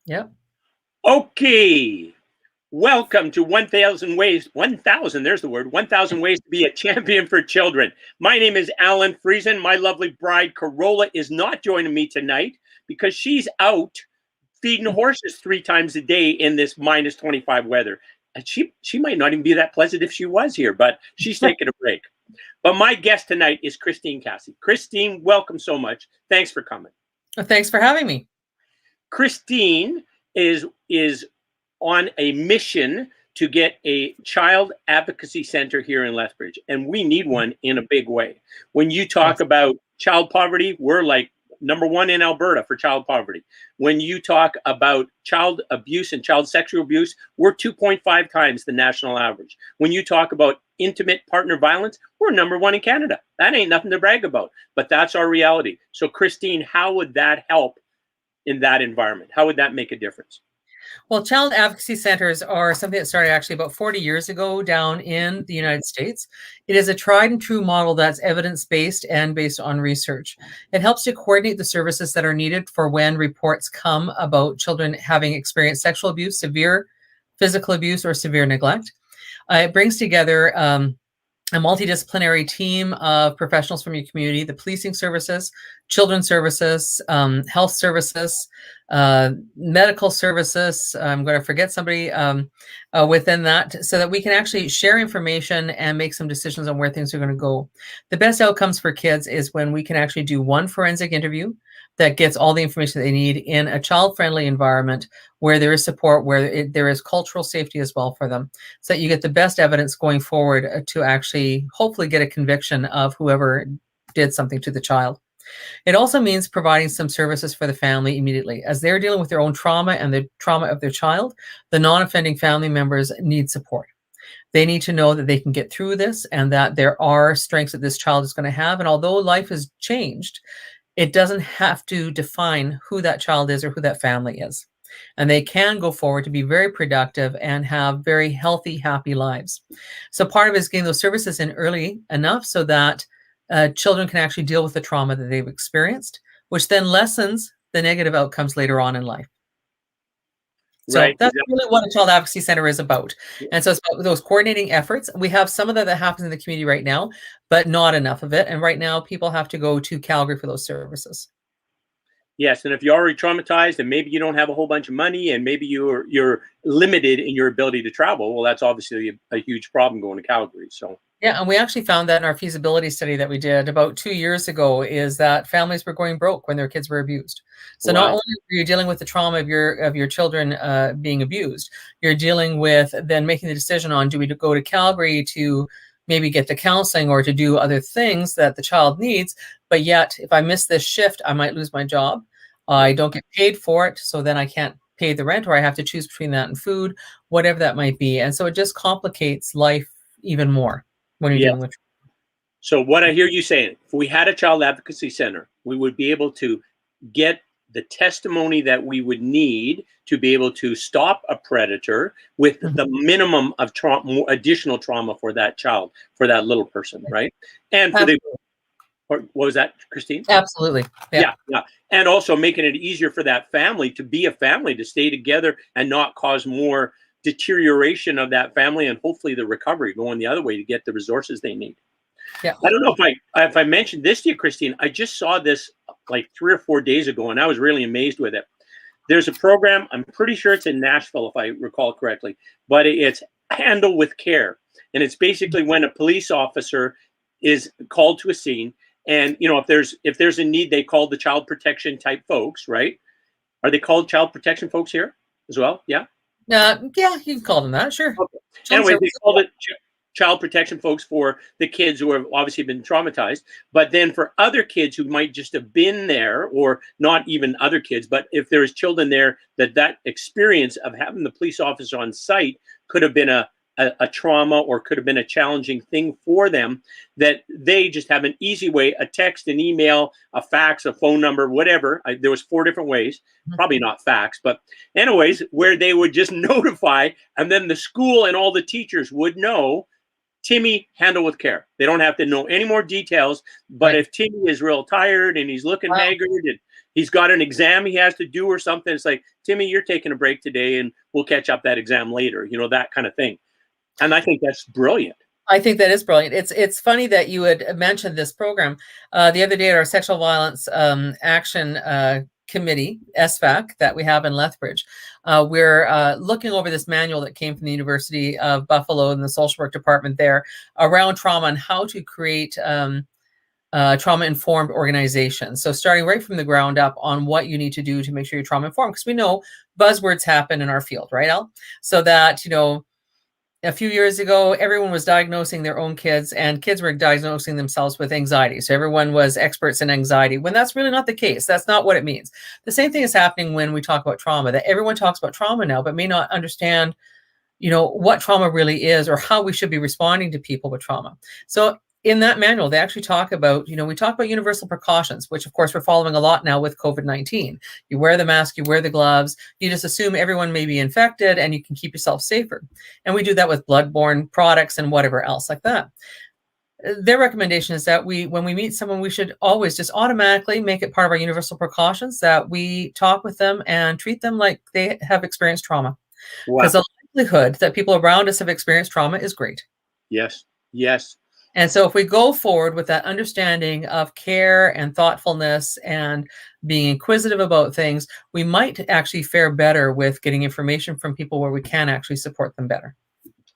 Yep. Okay. Welcome to 1000 Ways, 1000, there's the word, 1000 Ways to be a Champion for Children. My name is Alan Friesen. My lovely bride, Corolla, is not joining me tonight because she's out feeding horses 3 times a day in this minus 25 weather. And she might not even be that pleasant if she was here, but she's taking a break. But my guest tonight is Christine Cassie. Christine, welcome so much. Thanks for coming. Well, thanks for having me. Christine is on a mission to get a child advocacy center here in Lethbridge, and we need one in a big way. When you talk about child poverty, we're like #1 in Alberta for child poverty. When you talk about child abuse and child sexual abuse, we're 2.5 times the national average. When you talk about intimate partner violence, we're #1 in Canada. That ain't nothing to brag about, but that's our reality. So Christine, how would that help in that environment? How would that make a difference? Well, child advocacy centers are something that started actually about 40 years ago down in the United States. It is a tried and true model that's evidence-based and based on research. It helps to coordinate the services that are needed for when reports come about children having experienced sexual abuse, severe physical abuse, or severe neglect. It brings together a multidisciplinary team of professionals from your community, the policing services, children's services, health services, medical services. I'm going to forget somebody within that, so that we can actually share information and make some decisions on where things are going to go. The best outcomes for kids is when we can actually do one forensic interview that gets all the information they need in a child-friendly environment where there is support, where there is cultural safety as well for them, so that you get the best evidence going forward to actually hopefully get a conviction of whoever did something to the child. It also means providing some services for the family immediately. As they're dealing with their own trauma and the trauma of their child, the non-offending family members need support. They need to know that they can get through this and that there are strengths that this child is going to have. And although life has changed, it doesn't have to define who that child is or who that family is. And they can go forward to be very productive and have very healthy, happy lives. So part of it is getting those services in early enough so that children can actually deal with the trauma that they've experienced, which then lessens the negative outcomes later on in life. So Right. that's really what a child advocacy center is about. And so it's about those coordinating efforts. We have some of that happens in the community right now, but not enough of it. And right now people have to go to Calgary for those services. Yes, and if you're already traumatized and maybe you don't have a whole bunch of money and maybe you're limited in your ability to travel, well, that's obviously a huge problem going to Calgary. So Yeah, and we actually found that in our feasibility study that we did about 2 years ago, is that families were going broke when their kids were abused. So not wow. only are you dealing with the trauma of your children being abused, you're dealing with then making the decision on, do we go to Calgary to maybe get the counseling or to do other things that the child needs, but yet if I miss this shift, I might lose my job. I don't get paid for it, so then I can't pay the rent, or I have to choose between that and food, whatever that might be. And so it just complicates life even more when you're Yeah. dealing with. So what I hear you saying, if we had a child advocacy center, we would be able to get the testimony that we would need to be able to stop a predator with the minimum of additional trauma for that child, for that little person, right? And for the, or what was that, Christine? Absolutely. Yeah, yeah. And also making it easier for that family to be a family, to stay together and not cause more deterioration of that family, and hopefully the recovery going the other way to get the resources they need. Yeah. I don't know if I mentioned this to you, Christine. I just saw this like 3 or 4 days ago, and I was really amazed with it. There's a program. I'm pretty sure it's in Nashville, if I recall correctly, but it's Handle with Care, and it's basically when a police officer is called to a scene, and if there's a need, they call the child protection type folks, right? Are they called child protection folks here as well? Yeah. Yeah, you can call them that, sure. Okay. Anyway, they called it child protection folks for the kids who have obviously been traumatized, but then for other kids who might just have been there, or not even other kids, but if there's children there, that experience of having the police officer on site could have been a trauma, or could have been a challenging thing for them, that they just have an easy way, a text, an email, a fax, a phone number, whatever. There was 4 different ways, probably not fax, but anyways, where they would just notify, and then the school and all the teachers would know, Timmy, handle with care. They don't have to know any more details, but if Timmy is real tired and he's looking haggard, and he's got an exam he has to do or something. It's like, Timmy, you're taking a break today and we'll catch up that exam later, you know, that kind of thing. And I think that's brilliant. I think that is brilliant. It's funny that you had mentioned this program. The other day at our Sexual Violence Action Committee, SVAC, that we have in Lethbridge, we're looking over this manual that came from the University of Buffalo and the social work department there around trauma and how to create trauma-informed organizations. So starting right from the ground up on what you need to do to make sure you're trauma-informed, because we know buzzwords happen in our field, right, Al? So that, you know, a few years ago, everyone was diagnosing their own kids, and kids were diagnosing themselves with anxiety. So everyone was experts in anxiety, when that's really not the case. That's not what it means. The same thing is happening when we talk about trauma, that everyone talks about trauma now, but may not understand, you know, what trauma really is or how we should be responding to people with trauma. So in that manual, they actually talk about, you know, we talk about universal precautions, which of course we're following a lot now with COVID-19. You wear the mask, you wear the gloves, you just assume everyone may be infected and you can keep yourself safer. And we do that with bloodborne products and whatever else like that. Their recommendation is that when we meet someone, we should always just automatically make it part of our universal precautions that we talk with them and treat them like they have experienced trauma. Because the likelihood that people around us have experienced trauma is great. Yes, yes. And so if we go forward with that understanding of care and thoughtfulness and being inquisitive about things, we might actually fare better with getting information from people where we can actually support them better.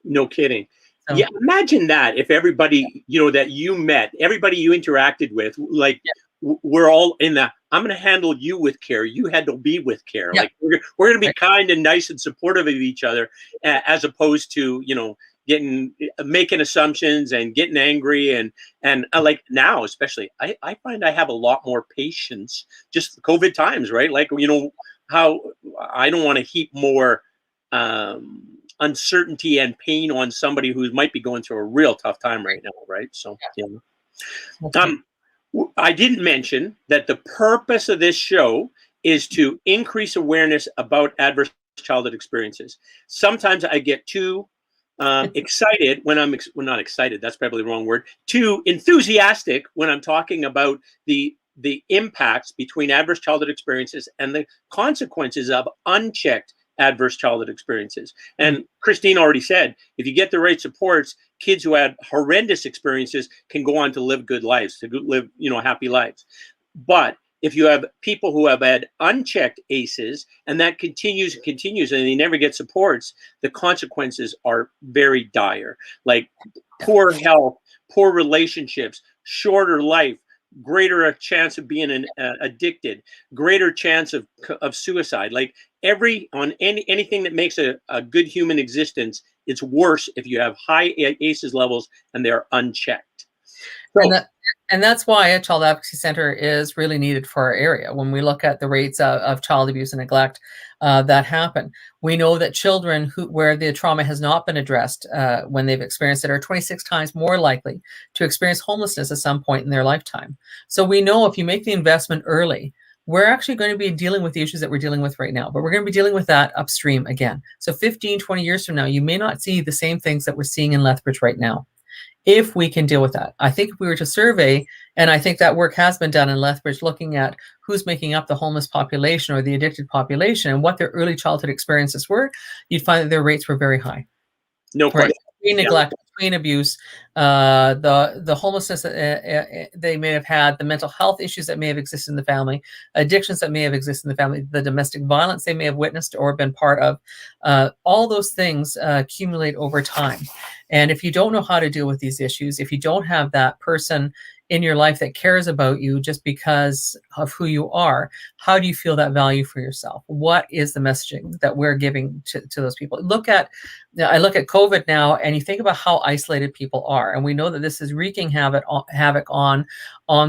No kidding. So, yeah, imagine that if everybody, you know, that you met, everybody you interacted with, like we're all in the, I'm going to handle you with care. You handle me with care. Like we're going to be kind and nice and supportive of each other, as opposed to, you know, making assumptions and getting angry and like now, especially, I find I have a lot more patience, just the COVID times, right? Like, you know, how I don't want to heap more uncertainty and pain on somebody who might be going through a real tough time right now, right? So, you know. I didn't mention that the purpose of this show is to increase awareness about adverse childhood experiences. Sometimes I get too excited when I'm well, not excited, that's probably the wrong word, too enthusiastic when I'm talking about the impacts between adverse childhood experiences and the consequences of unchecked adverse childhood experiences. And Christine already said, if you get the right supports, kids who had horrendous experiences can go on to live good lives, to live, you know, happy lives. But if you have people who have had unchecked ACEs and that continues and continues and they never get supports, the consequences are very dire. Like poor health, poor relationships, shorter life, greater chance of being addicted, greater chance of suicide. Like anything that makes a good human existence, it's worse if you have high ACEs levels and they're unchecked. So, and that's why a child advocacy center is really needed for our area. When we look at the rates of child abuse and neglect that happen, we know that children where the trauma has not been addressed when they've experienced it are 26 times more likely to experience homelessness at some point in their lifetime. So we know if you make the investment early, we're actually going to be dealing with the issues that we're dealing with right now, but we're going to be dealing with that upstream again. So 15, 20 years from now, you may not see the same things that we're seeing in Lethbridge right now, if we can deal with that. I think if we were to survey, and I think that work has been done in Lethbridge, looking at who's making up the homeless population or the addicted population and what their early childhood experiences were, you'd find that their rates were very high. No question. Between neglect, between abuse, the homelessness they may have had, the mental health issues that may have existed in the family, addictions that may have existed in the family, the domestic violence they may have witnessed or been part of, all those things accumulate over time. And if you don't know how to deal with these issues, if you don't have that person in your life that cares about you just because of who you are, how do you feel that value for yourself? What is the messaging that we're giving to those people? I look at COVID now, and you think about how isolated people are, and we know that this is wreaking havoc on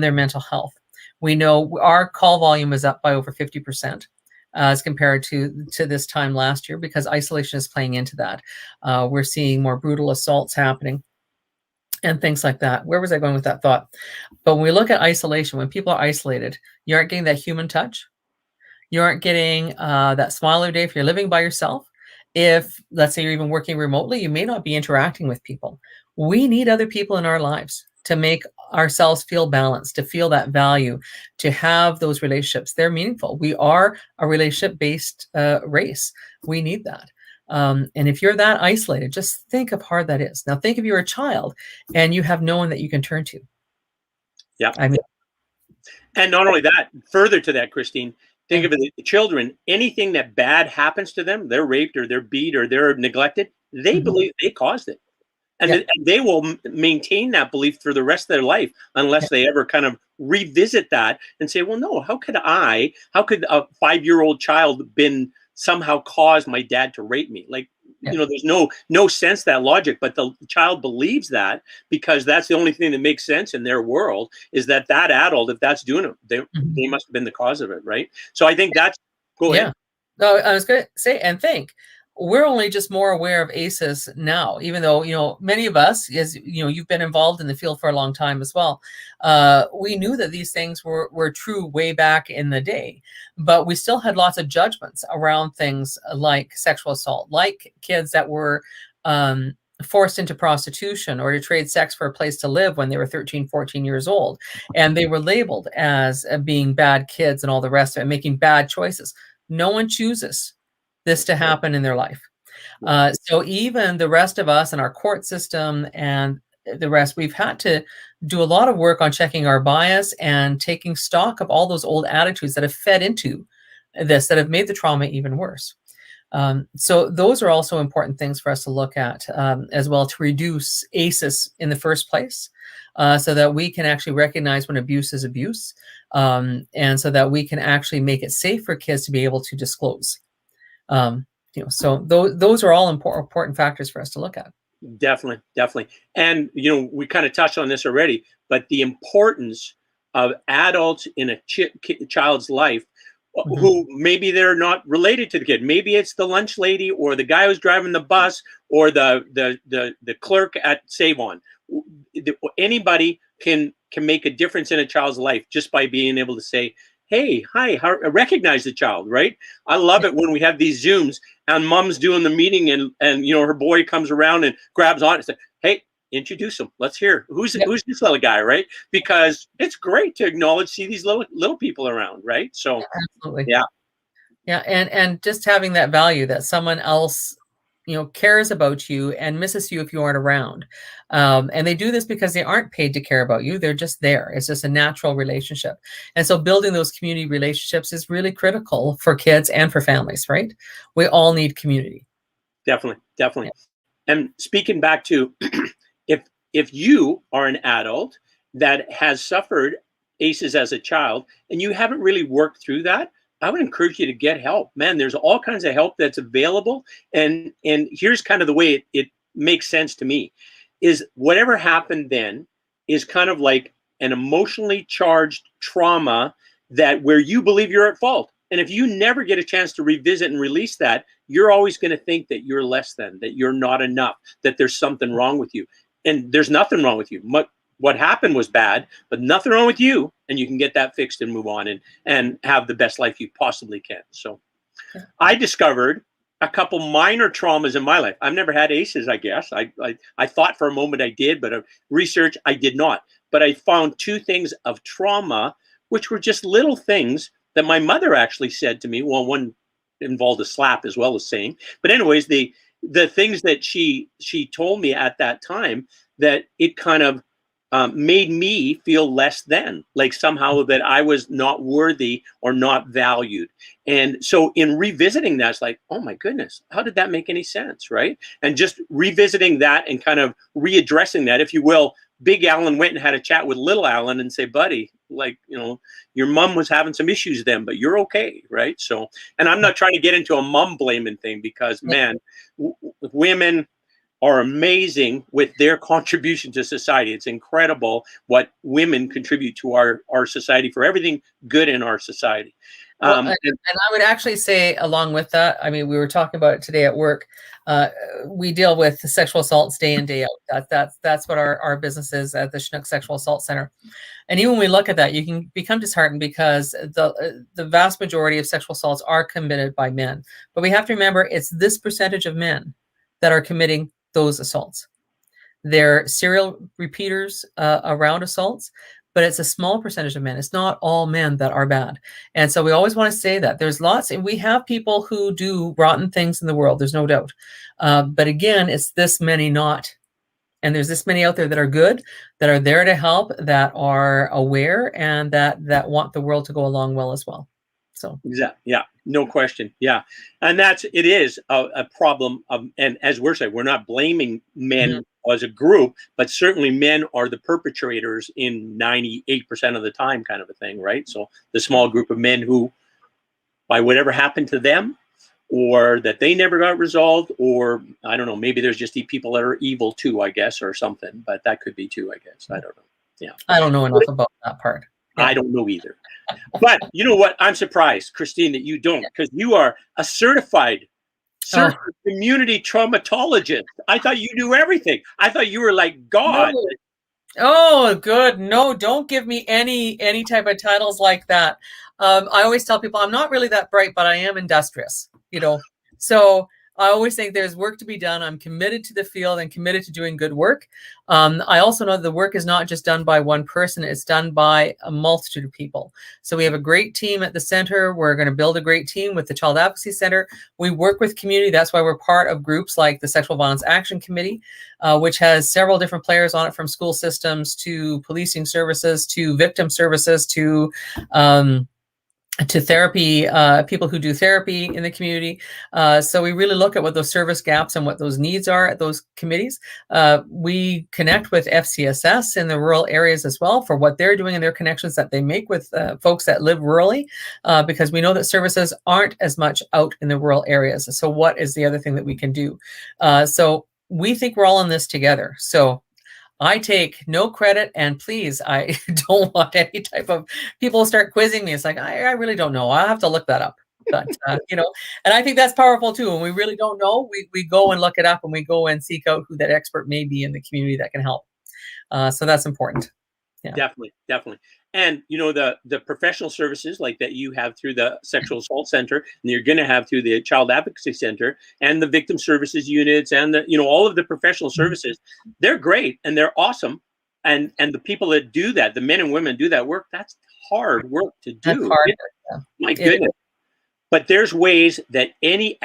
their mental health. We know our call volume is up by over 50%. As compared to this time last year, because isolation is playing into that. We're seeing more brutal assaults happening and things like that. Where was I going with that thought? But when we look at isolation, when people are isolated, you aren't getting that human touch. You aren't getting that smile every day if you're living by yourself. If, let's say, you're even working remotely, you may not be interacting with people. We need other people in our lives. to make ourselves feel balanced, to feel that value, to have those relationships. They're meaningful. We are a relationship-based race. We need that. And if you're that isolated, just think of how hard that is. Now, think if you're a child and you have no one that you can turn to. Yeah. I mean, and not only that, further to that, Christine, think of it, the children, anything that bad happens to them, they're raped or they're beat or they're neglected, they believe they caused it. And they will maintain that belief for the rest of their life unless they ever kind of revisit that and say, well, no, how could a 5-year-old child been somehow caused my dad to rape me? Like, you know, there's no sense that logic, but the child believes that because that's the only thing that makes sense in their world is that adult, if that's doing it, they must have been the cause of it, right? So I think that's go ahead. No, I was going to say, and think, we're only just more aware of ACEs now, even though, you know, many of us, as you know, you've been involved in the field for a long time as well. We knew that these things were true way back in the day, but we still had lots of judgments around things like sexual assault, like kids that were forced into prostitution or to trade sex for a place to live when they were 13, 14 years old. And they were labeled as being bad kids and all the rest of it, making bad choices. No one chooses this to happen in their life. So even the rest of us and our court system and the rest, we've had to do a lot of work on checking our bias and taking stock of all those old attitudes that have fed into this, that have made the trauma even worse. So those are also important things for us to look at as well, to reduce ACEs in the first place, so that we can actually recognize when abuse is abuse, and so that we can actually make it safe for kids to be able to disclose. You know, so those are all important factors for us to look at. Definitely. And, you know, we kind of touched on this already, but the importance of adults in a child's life who maybe they're not related to the kid. Maybe it's the lunch lady or the guy who's driving the bus or the clerk at Save-On. Anybody can make a difference in a child's life just by being able to say, hey, hi, recognize the child, right? I love it when we have these Zooms and mom's doing the meeting and you know, her boy comes around and grabs on and says, hey, introduce him. Let's hear who's this little guy, right? Because it's great to acknowledge, see these little people around, right? So absolutely. Yeah. And just having that value that someone else, you know, cares about you and misses you if you aren't around. And they do this because they aren't paid to care about you. They're just there. It's just a natural relationship. And so building those community relationships is really critical for kids and for families, right? We all need community. Definitely. And speaking back to if you are an adult that has suffered ACEs as a child and you haven't really worked through that, I would encourage you to get help. Man, there's all kinds of help that's available. And here's kind of the way it makes sense to me is whatever happened then is kind of like an emotionally charged trauma that where you believe you're at fault. And if you never get a chance to revisit and release that, you're always going to think that you're less than, that you're not enough, that there's something wrong with you. And there's nothing wrong with you. What happened was bad, but nothing wrong with you. And you can get that fixed and move on and have the best life you possibly can. So I discovered a couple minor traumas in my life. I've never had ACEs, I guess. I thought for a moment I did, but research, I did not. But I found 2 things of trauma, which were just little things that my mother actually said to me. Well, one involved a slap as well as saying. But anyways, the things that she told me at that time, that it kind of made me feel less than, like somehow that I was not worthy or not valued. And so in revisiting that, it's like, oh my goodness, how did that make any sense, right? And just revisiting that and kind of readdressing that, if you will, Big Alan went and had a chat with Little Alan and say, buddy, like, you know, your mom was having some issues then, but you're okay, right? So, and I'm not trying to get into a mom blaming thing because, man, women are amazing with their contribution to society. It's incredible what women contribute to our society, for everything good in our society. Well, and I would actually say along with that, I mean, we were talking about it today at work. We deal with sexual assaults day in, day out. That's what our business is at the Chinook Sexual Assault Center. And even when we look at that, you can become disheartened because the vast majority of sexual assaults are committed by men. But we have to remember it's this percentage of men that are committing those assaults. They're serial repeaters around assaults, but it's a small percentage of men. It's not all men that are bad. And so we always want to say that there's lots, and we have people who do rotten things in the world. There's no doubt. But again, it's this many not. And there's this many out there that are good, that are there to help, that are aware, and that want the world to go along well as well. So exactly, yeah, no question, yeah, and it is a problem of, and as we're saying, we're not blaming men as a group, but certainly men are the perpetrators in 98% of the time, kind of a thing, right? So the small group of men who, by whatever happened to them, or that they never got resolved, or I don't know, maybe there's just people that are evil too, I guess, or something, but that could be too, I guess. I don't know. Yeah. I don't know enough about that part. Yeah. I don't know either. But you know what? I'm surprised, Christine, that you don't, because you are a certified community traumatologist. I thought you knew everything. I thought you were like God. No. Oh, good. No, don't give me any type of titles like that. I always tell people I'm not really that bright, but I am industrious, So I always think there's work to be done. I'm committed to the field and committed to doing good work. I also know that the work is not just done by one person. It's done by a multitude of people. So we have a great team at the center. We're going to build a great team with the Child Advocacy Center. We work with community. That's why we're part of groups like the Sexual Violence Action Committee, which has several different players on it, from school systems to policing services to victim services to therapy, people who do therapy in the community. So we really look at what those service gaps and what those needs are at those committees. We connect with FCSS in the rural areas as well for what they're doing and their connections that they make with folks that live rurally, because we know that services aren't as much out in the rural areas. So what is the other thing that we can do? So we think we're all in this together. So I take no credit, and please, I don't want any type of people start quizzing me. It's like, I really don't know. I'll have to look that up. But, and I think that's powerful too. When we really don't know, we go and look it up, and we go and seek out who that expert may be in the community that can help. So that's important. Yeah. Definitely. And, the professional services like that you have through the Sexual Assault Center, and you're going to have through the Child Advocacy Center, and the Victim Services Units, and all of the professional services, they're great and they're awesome. And the people that do that, the men and women do that work, that's hard work to do. That's hard work, My goodness. But there's ways that any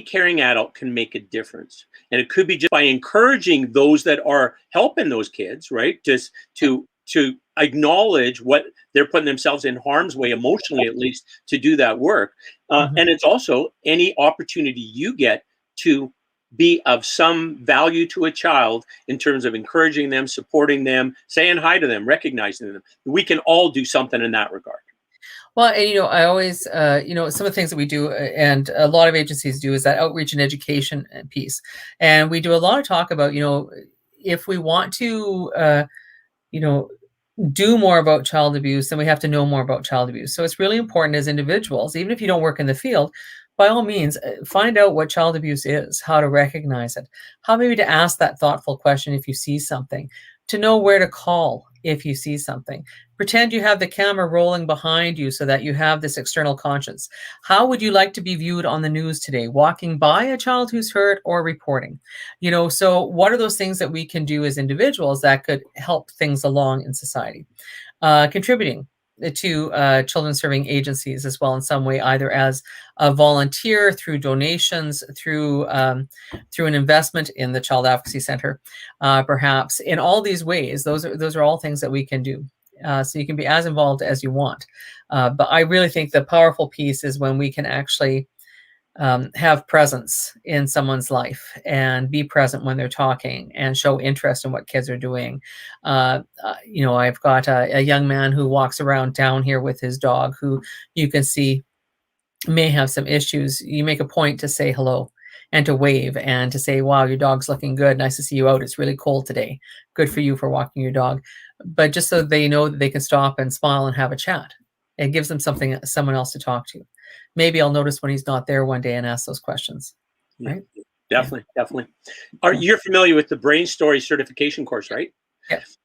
caring adult can make a difference. And it could be just by encouraging those that are helping those kids, right? Just to acknowledge what they're putting themselves in harm's way, emotionally at least, to do that work. And it's also any opportunity you get to be of some value to a child in terms of encouraging them, supporting them, saying hi to them, recognizing them. We can all do something in that regard. Well, and I always, some of the things that we do, and a lot of agencies do, is that outreach and education piece. And we do a lot of talk about, if we want to, do more about child abuse, then we have to know more about child abuse. So it's really important as individuals, even if you don't work in the field, by all means, find out what child abuse is, how to recognize it, how maybe to ask that thoughtful question if you see something, to know where to call if you see something. Pretend you have the camera rolling behind you so that you have this external conscience. How would you like to be viewed on the news today? Walking by a child who's hurt or reporting? So what are those things that we can do as individuals that could help things along in society? Contributing to children serving agencies as well in some way, either as a volunteer, through donations, through an investment in the Child Advocacy Center, perhaps. In all these ways, those are all things that we can do. So you can be as involved as you want. But I really think the powerful piece is when we can actually have presence in someone's life and be present when they're talking and show interest in what kids are doing. I've got a young man who walks around town here with his dog, who you can see may have some issues. You make a point to say hello and to wave and to say, wow, your dog's looking good. Nice to see you out. It's really cold today. Good for you for walking your dog. But just so they know that they can stop and smile and have a chat. It gives them someone else to talk to. Maybe I'll notice when he's not there one day and ask those questions. Right? Definitely. You're familiar with the Brain Story certification course, right? Yes.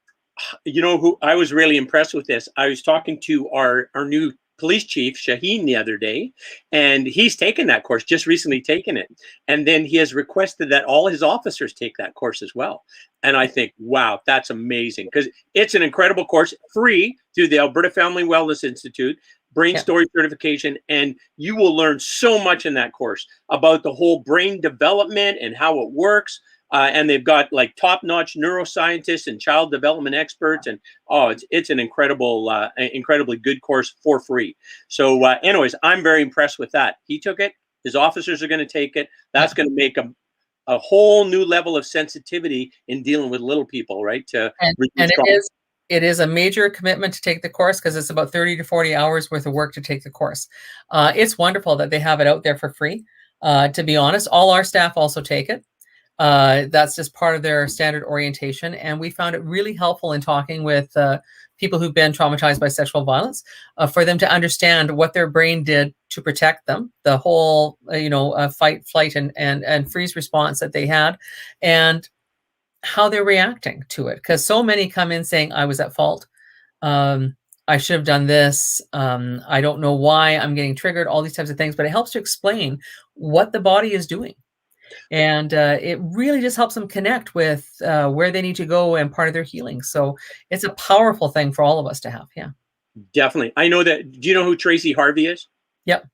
Who I was really impressed with this. I was talking to our new police chief, Shaheen, the other day, and he's taken that course, just recently taken it. And then he has requested that all his officers take that course as well. And I think, wow, that's amazing, because it's an incredible course, free through the Alberta Family Wellness Institute, brain story certification, and you will learn so much in that course about the whole brain development and how it works. And they've got like top-notch neuroscientists and child development experts, and it's an incredibly good course for free. So, anyways, I'm very impressed with that. He took it. His officers are going to take it. That's going to make a whole new level of sensitivity in dealing with little people, right? And it is a major commitment to take the course, because it's about 30 to 40 hours worth of work to take the course. It's wonderful that they have it out there for free. To be honest, all our staff also take it. That's just part of their standard orientation. And we found it really helpful in talking with people who've been traumatized by sexual violence, for them to understand what their brain did to protect them, the whole, fight, flight, and freeze response that they had, and how they're reacting to it. Because so many come in saying, I was at fault. I should have done this. I don't know why I'm getting triggered, all these types of things. But it helps to explain what the body is doing. And it really just helps them connect with where they need to go and part of their healing. So it's a powerful thing for all of us to have. Yeah, definitely. I know that. Do you know who Tracy Harvey is? Yep.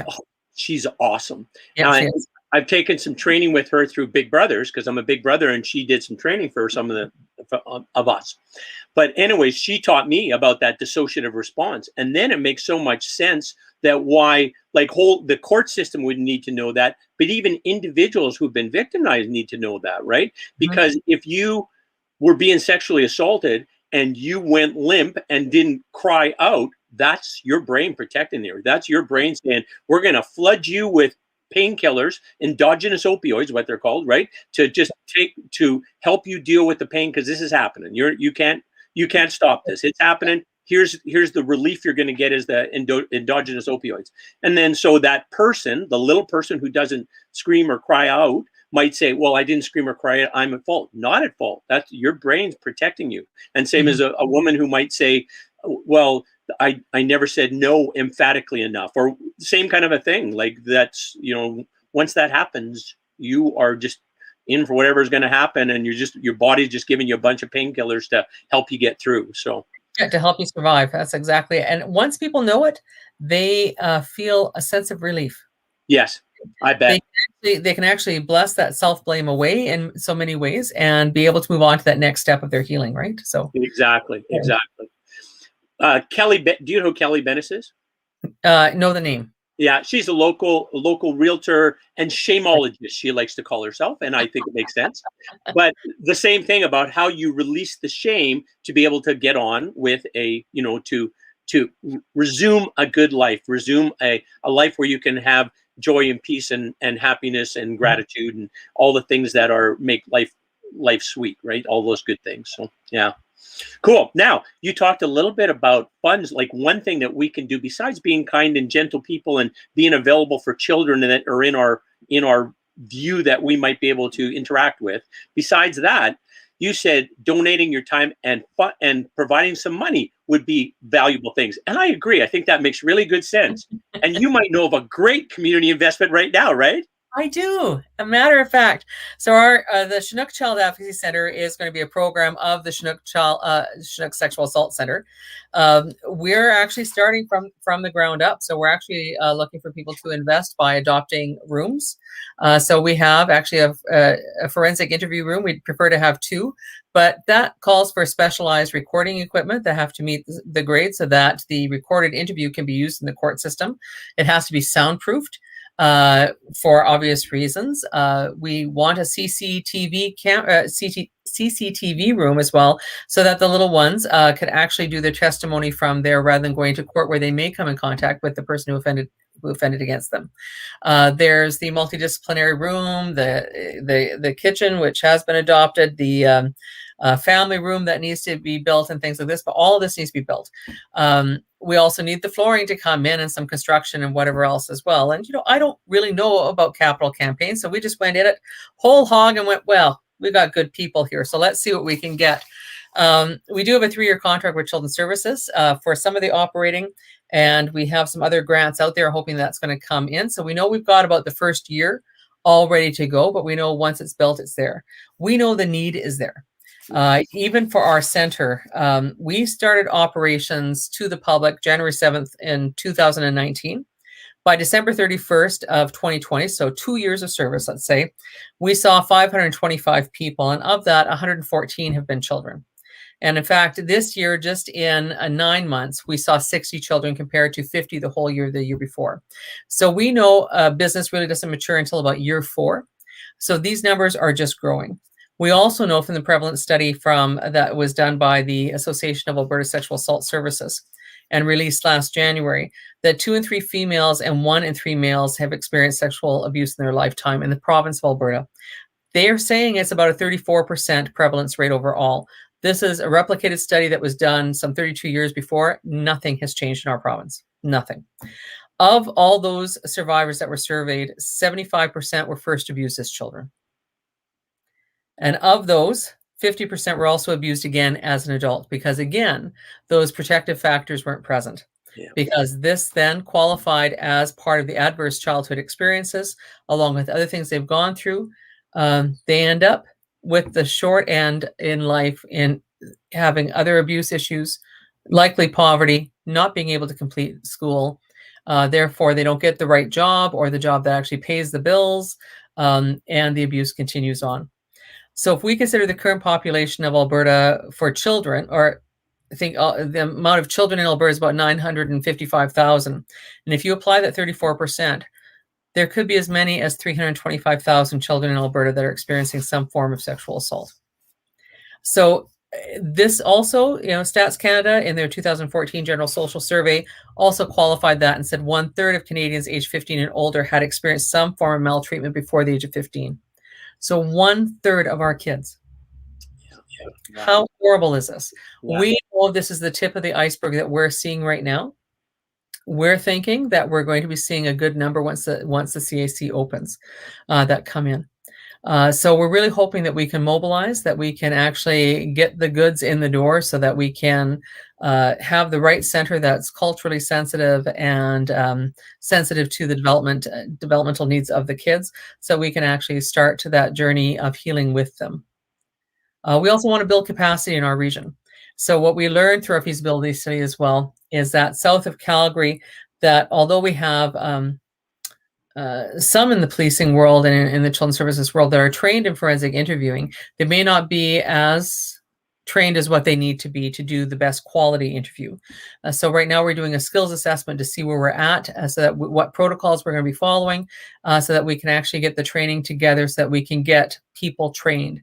Oh, she's awesome. Yeah, she is. I've taken some training with her through Big Brothers, because I'm a Big Brother, and she did some training for some of us. But anyways, she taught me about that dissociative response, and then it makes so much sense that why the court system would need to know that, but even individuals who've been victimized need to know that, right? Because if you were being sexually assaulted and you went limp and didn't cry out, that's your brain protecting you. That's your brain saying, we're going to flood you with painkillers, endogenous opioids, what they're called, right? To help you deal with the pain, because this is happening. You can't stop this. It's happening. Here's the relief you're going to get is the endogenous opioids. And then so that person, the little person who doesn't scream or cry out, might say, well, I didn't scream or cry out, I'm at fault. Not at fault. That's your brain's protecting you. And same as a woman who might say, well, I never said no emphatically enough, or same kind of a thing. Like that's, once that happens, you are just in for whatever is going to happen, and your body's just giving you a bunch of painkillers to help you get through. So yeah, to help you survive. That's exactly it. And once people know it, they feel a sense of relief. Yes, I bet. They can actually bless that self-blame away in so many ways and be able to move on to that next step of their healing, right? So exactly. Kelly, do you know who Kelly Bennis is? Know the name. Yeah, she's a local realtor and shameologist, she likes to call herself, and I think it makes sense. But the same thing about how you release the shame to be able to get on with to resume a good life, resume a life where you can have joy and peace and happiness and gratitude and all the things that make life sweet, right? All those good things. So yeah. Cool. Now, you talked a little bit about funds. Like one thing that we can do besides being kind and gentle people and being available for children that are in our view that we might be able to interact with. Besides that, you said donating your time and providing some money would be valuable things. And I agree. I think that makes really good sense. And you might know of a great community investment right now, right? I do. A matter of fact, so our the Chinook Child Advocacy Center is going to be a program of the Chinook Sexual Assault Center. We're actually starting from the ground up. So we're actually looking for people to invest by adopting rooms. So we have actually a forensic interview room. We'd prefer to have 2, but that calls for specialized recording equipment that have to meet the grade so that the recorded interview can be used in the court system. It has to be soundproofed. For obvious reasons. We want a CCTV room as well, so that the little ones could actually do their testimony from there rather than going to court, where they may come in contact with the person who offended against them. There's the multidisciplinary room, the kitchen, which has been adopted, the family room that needs to be built and things like this, but all of this needs to be built. We also need the flooring to come in and some construction and whatever else as well. And, I don't really know about capital campaigns, so we just went in it whole hog and went, well, we got good people here, so let's see what we can get. We do have a 3-year contract with Children's Services for some of the operating, and we have some other grants out there hoping that's going to come in. So we know we've got about the first year all ready to go, but we know once it's built, it's there. We know the need is there. Even for our center, we started operations to the public January 7th in 2019. By December 31st of 2020, so 2 years of service, let's say, we saw 525 people, and of that, 114 have been children. And in fact, this year, just in 9 months, we saw 60 children compared to 50 the whole year, the year before. So we know business really doesn't mature until about year 4. So these numbers are just growing. We also know from the prevalence study that was done by the Association of Alberta Sexual Assault Services and released last January, that 2 in 3 females and 1 in 3 males have experienced sexual abuse in their lifetime in the province of Alberta. They are saying it's about a 34% prevalence rate overall. This is a replicated study that was done some 32 years before. Nothing has changed in our province. Nothing. Of all those survivors that were surveyed, 75% were first abused as children. And of those, 50% were also abused again as an adult because, again, those protective factors weren't present. Yeah. Because this then qualified as part of the adverse childhood experiences, along with other things they've gone through. They end up with the short end in life in having other abuse issues, likely poverty, not being able to complete school. Therefore, they don't get the right job or the job that actually pays the bills, and the abuse continues on. So if we consider the current population of Alberta for children, or I think the amount of children in Alberta is about 955,000. And if you apply that 34%, there could be as many as 325,000 children in Alberta that are experiencing some form of sexual assault. So this also, Stats Canada in their 2014 General Social Survey also qualified that and said 1/3 of Canadians aged 15 and older had experienced some form of maltreatment before the age of 15. So 1/3 of our kids. Yeah. How horrible is this? Yeah. We know this is the tip of the iceberg that we're seeing right now. We're thinking that we're going to be seeing a good number once the CAC opens that come in. So we're really hoping that we can mobilize, that we can actually get the goods in the door so that we can have the right center that's culturally sensitive and sensitive to the developmental needs of the kids, so we can actually start to that journey of healing with them. We also want to build capacity in our region. So what we learned through our feasibility study as well is that south of Calgary, that although we have some in the policing world and in the children's services world that are trained in forensic interviewing, they may not be as trained as what they need to be to do the best quality interview. So right now we're doing a skills assessment to see where we're at, so that what protocols we're going to be following, so that we can actually get the training together, so that we can get people trained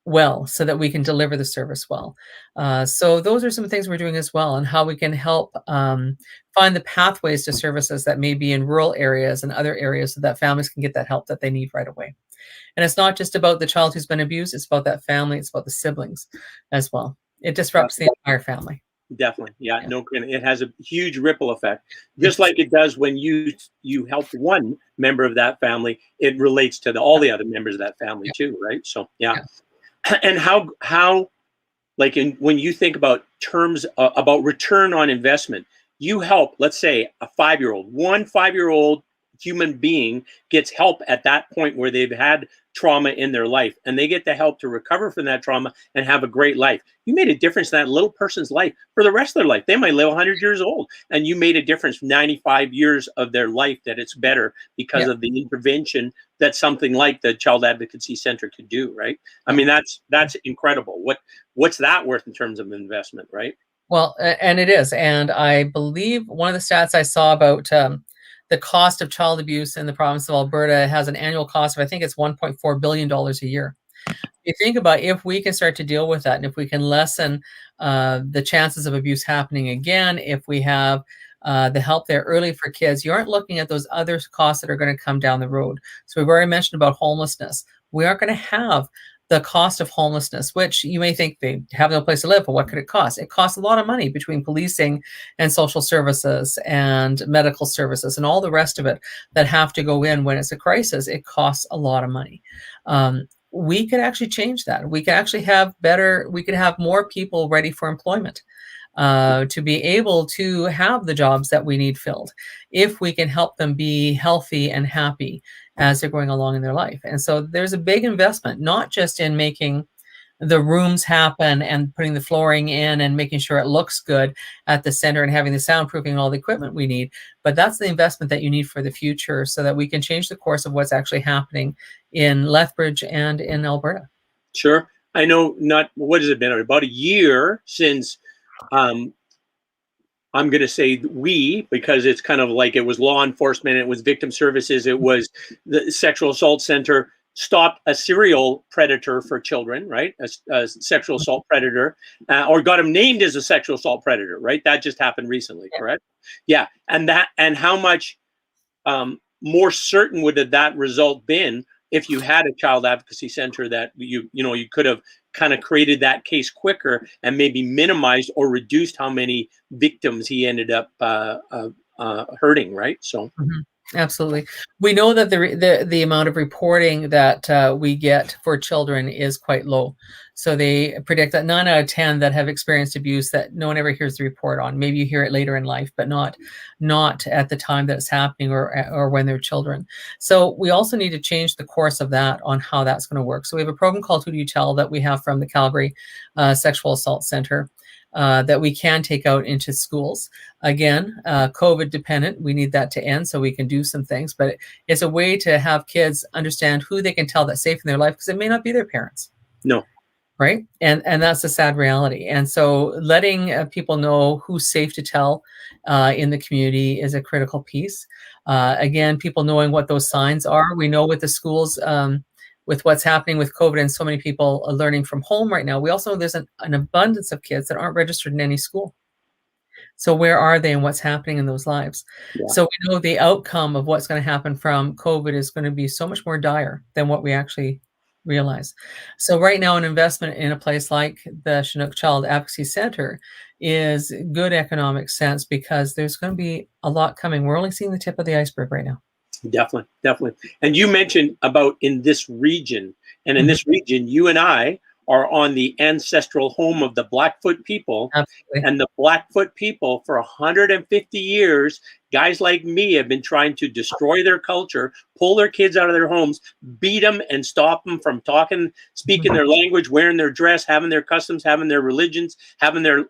well, so that we can deliver the service well. So those are some things we're doing as well, and how we can help find the pathways to services that may be in rural areas and other areas, so that families can get that help that they need right away. And it's not just about the child who's been abused, it's about that family, it's about the siblings as well. It disrupts the entire family. Definitely. Yeah. No, it has a huge ripple effect. Just like it does when you help one member of that family, it relates to all the other members of that family too, right? So, yeah. And how like when you think about terms about return on investment, you help, let's say, a 5-year-old, one 5-year-old human being gets help at that point where they've had trauma in their life, and they get the help to recover from that trauma and have a great life. You made a difference in that little person's life for the rest of their life. They might live 100 years old, and you made a difference for 95 years of their life, that it's better because of the intervention that something like the Child Advocacy Center could do, right? I mean, that's incredible. What's that worth in terms of investment, right? Well, and it is. And I believe one of the stats I saw about the cost of child abuse in the province of Alberta has an annual cost of, I think it's $1.4 billion a year. You think about if we can start to deal with that, and if we can lessen the chances of abuse happening again, if we have the help there early for kids, you aren't looking at those other costs that are going to come down the road. So we've already mentioned about homelessness. We aren't going to have the cost of homelessness, which you may think they have no place to live, but what could it cost? It costs a lot of money between policing and social services and medical services and all the rest of it that have to go in when it's a crisis. It costs a lot of money. we could actually change that. We could actually have better, we could have more people ready for employment, to be able to have the jobs that we need filled if we can help them be healthy and happy as they're going along in their life. And so there's a big investment, not just in making the rooms happen and putting the flooring in and making sure it looks good at the center and having the soundproofing and all the equipment we need. But that's the investment that you need for the future so that we can change the course of what's actually happening in Lethbridge and in Alberta. Sure. I know not, what has it been? About a year since, I'm going to say we, because it's kind of like it was law enforcement, it was victim services, it was the sexual assault center, stopped a serial predator for children, right? A sexual assault predator, or got him named as a sexual assault predator, right? That just happened recently, correct? Yeah. And how much more certain would that result been if you had a child advocacy center that you could have kind of created that case quicker and maybe minimized or reduced how many victims he ended up hurting, right? So. Absolutely. We know that the amount of reporting that we get for children is quite low. So they predict that 9 out of 10 that have experienced abuse, that no one ever hears the report on. Maybe you hear it later in life, but not at the time that it's happening or when they're children. So we also need to change the course of that on how that's going to work. So we have a program called Who Do You Tell that we have from the Calgary Sexual Assault Center. That we can take out into schools. Again, COVID dependent, we need that to end so we can do some things, but it's a way to have kids understand who they can tell that's safe in their life, because it may not be their parents. No. Right? And that's a sad reality. And so letting people know who's safe to tell in the community is a critical piece. Again, people knowing what those signs are. We know with the schools, with what's happening with COVID and so many people are learning from home right now, we also know there's an abundance of kids that aren't registered in any school. So where are they and what's happening in those lives? Yeah. So we know the outcome of what's going to happen from COVID is going to be so much more dire than what we actually realize. So right now, an investment in a place like the Chinook Child Advocacy Center is good economic sense, because there's going to be a lot coming. We're only seeing the tip of the iceberg right now. Definitely. And you mentioned about in this region, and in this region, you and I are on the ancestral home of the Blackfoot people. Absolutely. And the Blackfoot people for 150 years, guys like me have been trying to destroy their culture, pull their kids out of their homes, beat them and stop them from talking, speaking their language, wearing their dress, having their customs, having their religions, having their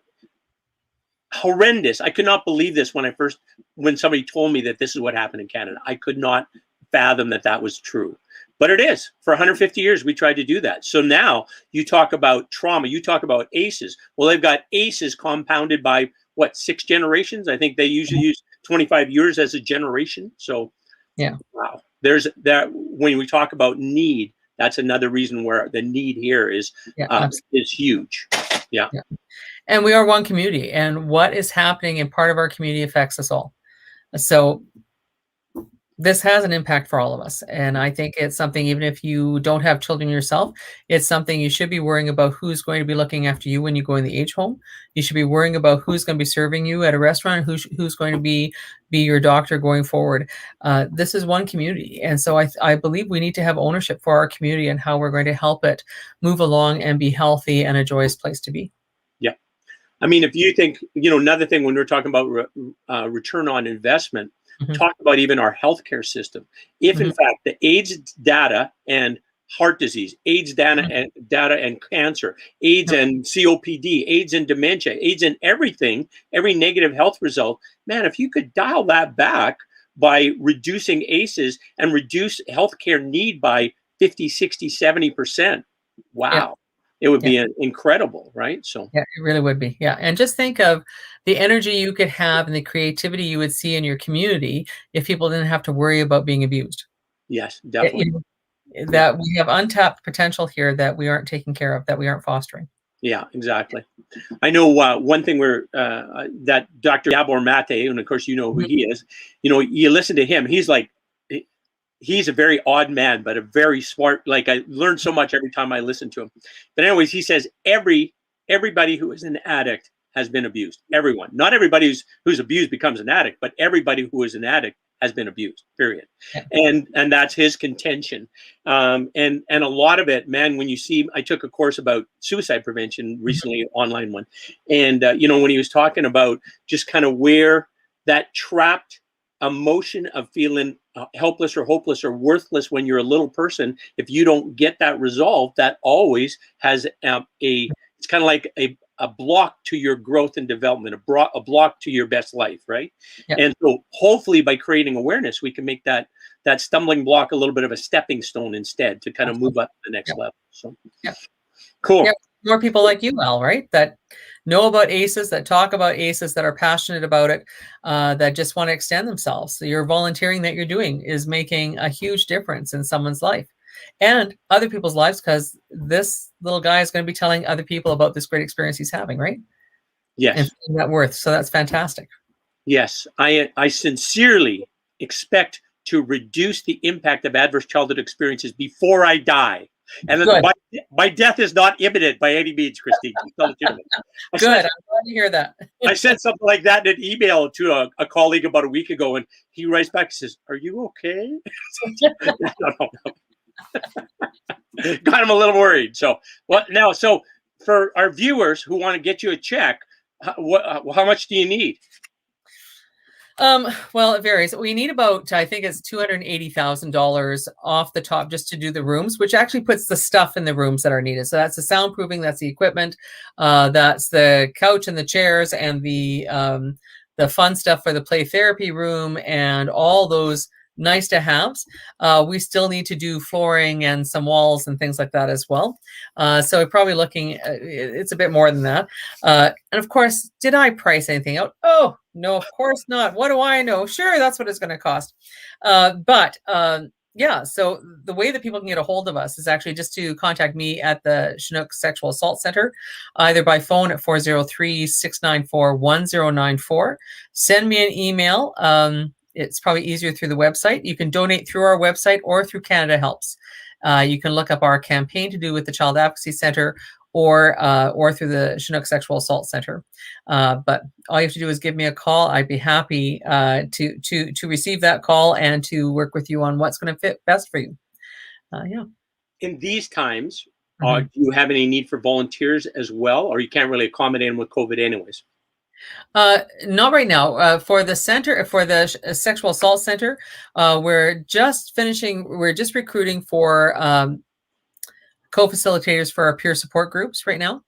horrendous. I could not believe this when somebody told me that this is what happened in Canada. I could not fathom that was true, but it is. For 150 years, we tried to do that. So now you talk about trauma, you talk about ACEs. Well, they've got ACEs compounded by what, 6 generations? I think they usually use 25 years as a generation. So yeah, wow. There's that. When we talk about need, that's another reason where the need here is huge. Yeah. And we are one community, and what is happening in part of our community affects us all. So this has an impact for all of us. And I think it's something, even if you don't have children yourself, it's something you should be worrying about who's going to be looking after you when you go in the age home. You should be worrying about who's going to be serving you at a restaurant, who's going to be your doctor going forward. This is one community. And so I believe we need to have ownership for our community and how we're going to help it move along and be healthy and a joyous place to be. Yeah. I mean, if you think, another thing when we're talking about return on investment, talk about even our healthcare system. If in fact the AIDS data and heart disease, AIDS data and cancer, AIDS and COPD, AIDS and dementia, AIDS and everything, every negative health result, man, if you could dial that back by reducing ACEs and reduce healthcare need by 50, 60, 70%, wow. Yeah. It would be incredible, right? So yeah, it really would be. Yeah. And just think of the energy you could have and the creativity you would see in your community if people didn't have to worry about being abused. Yes, definitely. That we have untapped potential here that we aren't taking care of, that we aren't fostering. Yeah, exactly. I know one thing where that Dr. Gabor Mate, and of course you know who he is, you listen to him, he's a very odd man, but a very smart, like I learned so much every time I listen to him. But anyways, he says everybody who is an addict has been abused. Everyone. Not everybody who's abused becomes an addict, but everybody who is an addict has been abused, period. Yeah. And that's his contention. And a lot of it, man, when you see, I took a course about suicide prevention recently, online one. And, when he was talking about just kind of where that trapped emotion of feeling helpless or hopeless or worthless when you're a little person, if you don't get that resolved, that always has it's kind of like a block to your growth and development, a block to your best life, right? Yeah. And so hopefully by creating awareness, we can make that stumbling block a little bit of a stepping stone instead to kind of move up to the next level. So cool. Yeah. More people like you, Al, right? That know about ACEs, that talk about ACEs, that are passionate about it, that just want to extend themselves. So your volunteering that you're doing is making a huge difference in someone's life and other people's lives, because this little guy is going to be telling other people about this great experience he's having, right? Yes. And feeling that worth. So that's fantastic. Yes. I sincerely expect to reduce the impact of adverse childhood experiences before I die. And my death is not imminent by any means, Christine. Good. I'm glad to hear that. I sent something like that in an email to a colleague about a week ago, and he writes back and says, "Are you okay?" No. Got him a little worried. So now? So for our viewers who want to get you a check, how much do you need? Well, it varies. We need about, I think it's $280,000 off the top just to do the rooms, which actually puts the stuff in the rooms that are needed. So that's the soundproofing, that's the equipment, that's the couch and the chairs and the fun stuff for the play therapy room and all those nice to haves. We still need to do flooring and some walls and things like that as well. So we're probably looking, it's a bit more than that. And of course, did I price anything out? Oh, no, of course not. What do I know? Sure, that's what it's going to cost. Yeah, so the way that people can get a hold of us is actually just to contact me at the Chinook Sexual Assault Center, either by phone at 403-694-1094. Send me an email. It's probably easier through the website. You can donate through our website or through Canada Helps. You can look up our campaign to do with the Child Advocacy Center or through the Chinook Sexual Assault Center. But all you have to do is give me a call. I'd be happy to receive that call and to work with you on what's going to fit best for you. Yeah. In these times, do you have any need for volunteers as well, or you can't really accommodate them with COVID anyways? Not right now. For the center, for the Sexual Assault Center, we're just recruiting for co-facilitators for our peer support groups right now.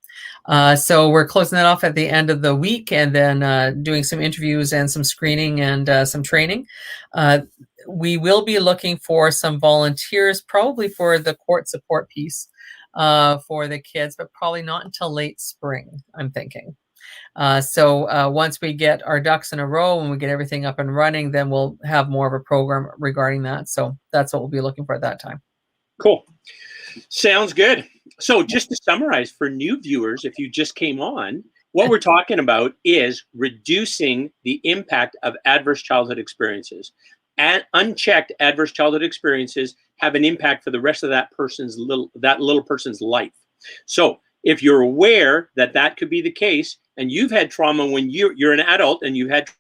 So we're closing that off at the end of the week and then doing some interviews and some screening and some training. We will be looking for some volunteers, probably for the court support piece for the kids, but probably not until late spring, I'm thinking. So once we get our ducks in a row and we get everything up and running, then we'll have more of a program regarding that. So that's what we'll be looking for at that time. Cool. Sounds good. So just to summarize for new viewers, if you just came on, what we're talking about is reducing the impact of adverse childhood experiences. And unchecked adverse childhood experiences have an impact for the rest of that little person's life. So if you're aware that that could be the case, and you've had trauma when you're an adult and you had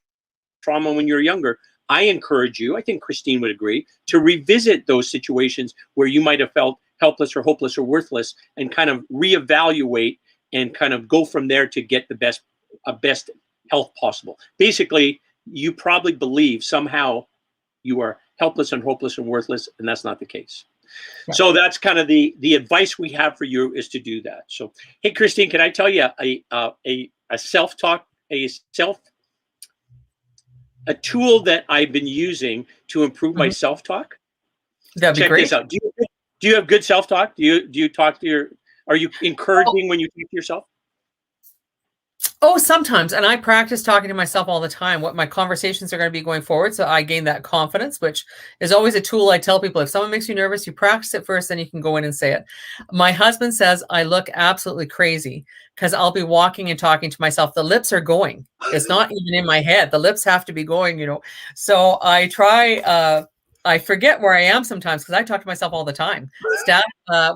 trauma when you're younger, I encourage you, I think Christine would agree, to revisit those situations where you might have felt helpless or hopeless or worthless and kind of reevaluate and kind of go from there to get the best health possible. Basically, you probably believe somehow you are helpless and hopeless and worthless, and that's not the case. Yeah. So that's kind of the advice we have for you is to do that. So, hey, Christine, can I tell you a self-talk, a tool that I've been using to improve my self-talk? That'd be great. Check this out. Do you have good self-talk? Do you talk to are you encouraging when you talk to yourself? Oh, sometimes. And I practice talking to myself all the time, what my conversations are going to be going forward. So I gain that confidence, which is always a tool. I tell people, if someone makes you nervous, you practice it first, then you can go in and say it. My husband says I look absolutely crazy because I'll be walking and talking to myself. The lips are going. It's not even in my head. The lips have to be going, So I try, I forget where I am sometimes because I talk to myself all the time. Staff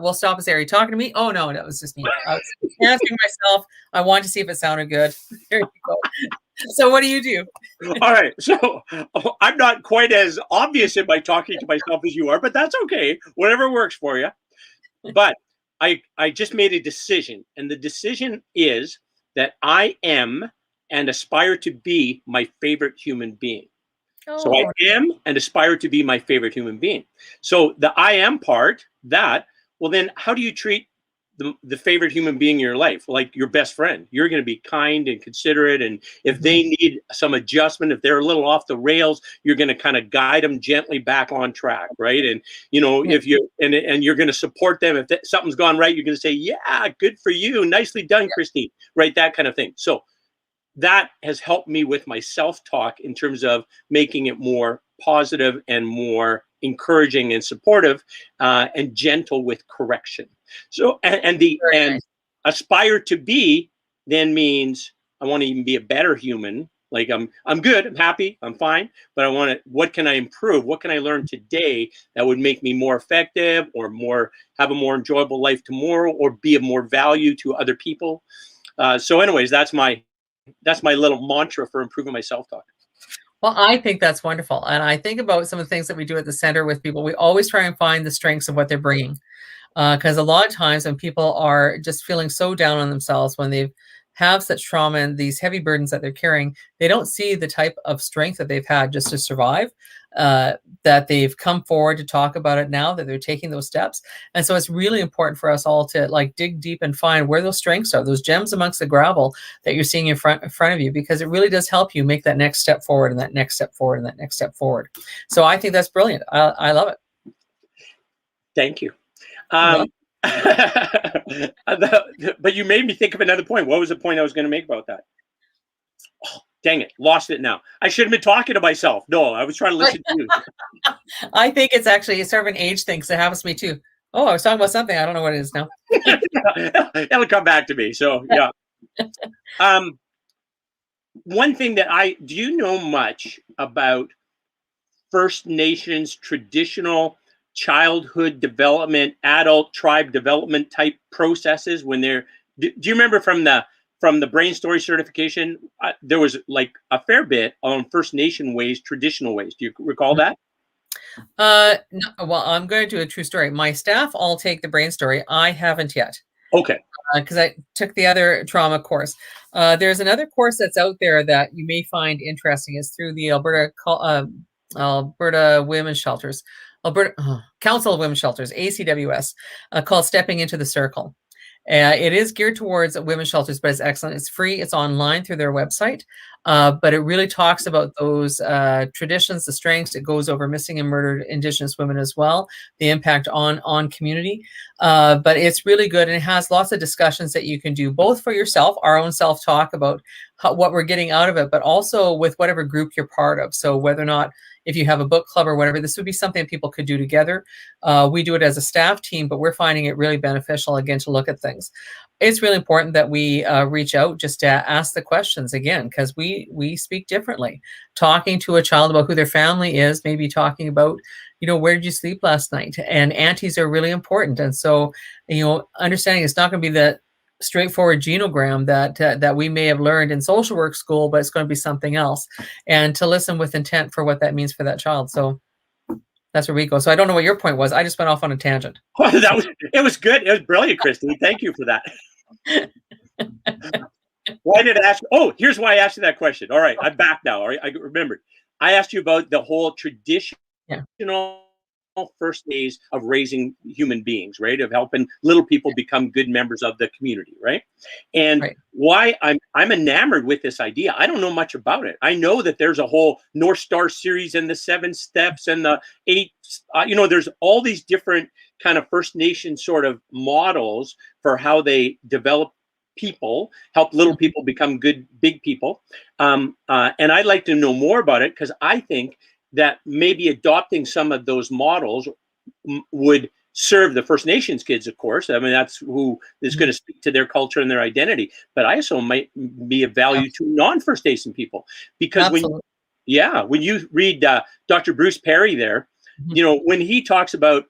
will stop and say, "Are you talking to me?" Oh, no, it was just me. I was asking myself. I wanted to see if it sounded good. There you go. So what do you do? All right. So I'm not quite as obvious in my talking to myself as you are, but that's okay. Whatever works for you. But I just made a decision, and the decision is that I am and aspire to be my favorite human being. So I Oh, am and aspire to be my favorite human being. So the I am part, that, well, then how do you treat the favorite human being in your life, like your best friend? You're going to be kind and considerate. And if they need some adjustment, if they're a little off the rails, you're going to kind of guide them gently back on track. Right. And, you know, yeah. if you, and you're going to support them. If something's gone right, you're going to say, yeah, good for you. Nicely done, Christine. Right. That kind of thing. So that has helped me with my self-talk in terms of making it more positive and more encouraging and supportive, and gentle with correction. So Very and nice. aspire to be then means I want to even be a better human. Like I'm good, I'm happy, I'm fine, but I want to, what can I improve? What can I learn today that would make me more effective, or more, have a more enjoyable life tomorrow, or be of more value to other people? So anyways, that's my little mantra for improving my self-talk. Well, I think that's wonderful. And I think about some of the things that we do at the center with people. We always try and find the strengths of what they're bringing. Because a lot of times when people are just feeling so down on themselves, when they have such trauma and these heavy burdens that they're carrying, they don't see the type of strength that they've had just to survive, that they've come forward to talk about it now, that they're taking those steps. And so it's really important for us all to like dig deep and find where those strengths are, those gems amongst the gravel that you're seeing in front of you, because it really does help you make that next step forward, and that next step forward, and that next step forward. So I think that's brilliant. I love it. Thank you. Well, But you made me think of another point. What was the point I was going to make about that? Oh, dang it, lost it now. I should have been talking to myself. No, I was trying to listen to you. I think it's actually sort of an age thing, because it happens to me too. Oh, I was talking about something. I don't know what it is now. That'll come back to me. So yeah. One thing that do you know much about First Nations traditional childhood development, adult tribe development type processes when they're, do you remember from the Brain Story certification, there was like a fair bit on First Nation ways, traditional ways. Do you recall that? No, well, I'm going to do a true story. My staff all take the Brain Story. I haven't yet. Okay. Because I took the other trauma course. There's another course that's out there that you may find interesting. It's through the Alberta Women's Shelters, Alberta Council of Women's Shelters, ACWS, called Stepping into the Circle. It is geared towards women's shelters, but it's excellent. It's free. It's online through their website. But it really talks about those traditions, the strengths. It goes over missing and murdered Indigenous women as well, the impact on community. But it's really good, and it has lots of discussions that you can do, both for yourself, our own self-talk about what we're getting out of it, but also with whatever group you're part of. So whether or not, if you have a book club or whatever, this would be something people could do together. We do it as a staff team, but we're finding it really beneficial, again, to look at things. It's really important that we reach out just to ask the questions again, because we speak differently. Talking to a child about who their family is, maybe talking about, where did you sleep last night? And aunties are really important. And so, understanding it's not going to be the straightforward genogram that we may have learned in social work school, but it's going to be something else, and to listen with intent for what that means for that child. So that's where we go. So I don't know what your point was. I just went off on a tangent. It was good. It was brilliant, Christy. Thank you for that. Why did I ask? Oh, here's why I asked you that question. All right, I'm back now. All right, I remembered. I asked you about the whole traditional first days of raising human beings, right? Of helping little people become good members of the community, right? And why I'm enamored with this idea. I don't know much about it. I know that there's a whole North Star series and the 7 steps and the 8, there's all these different kind of First Nation sort of models for how they develop people, help little people become good big people. And I'd like to know more about it, because I think that maybe adopting some of those models would serve the First Nations kids, of course. I mean, that's who is going to speak to their culture and their identity. But I also might be of value to non-First Nation people, because when you read Dr. Bruce Perry there, when he talks about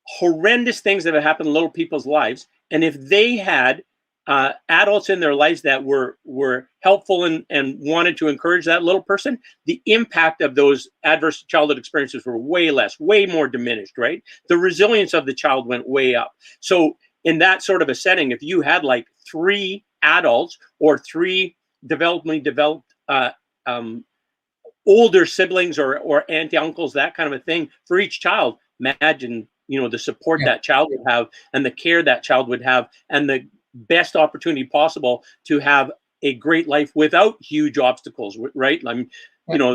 horrendous things that have happened in little people's lives, and if they had adults in their lives that were helpful and wanted to encourage that little person, the impact of those adverse childhood experiences were way less, way more diminished, right? The resilience of the child went way up. So in that sort of a setting, if you had like 3 adults or 3 developmentally developed older siblings or auntie uncles, that kind of a thing for each child, imagine, the support that child would have and the care that child would have and the best opportunity possible to have a great life without huge obstacles, right? I know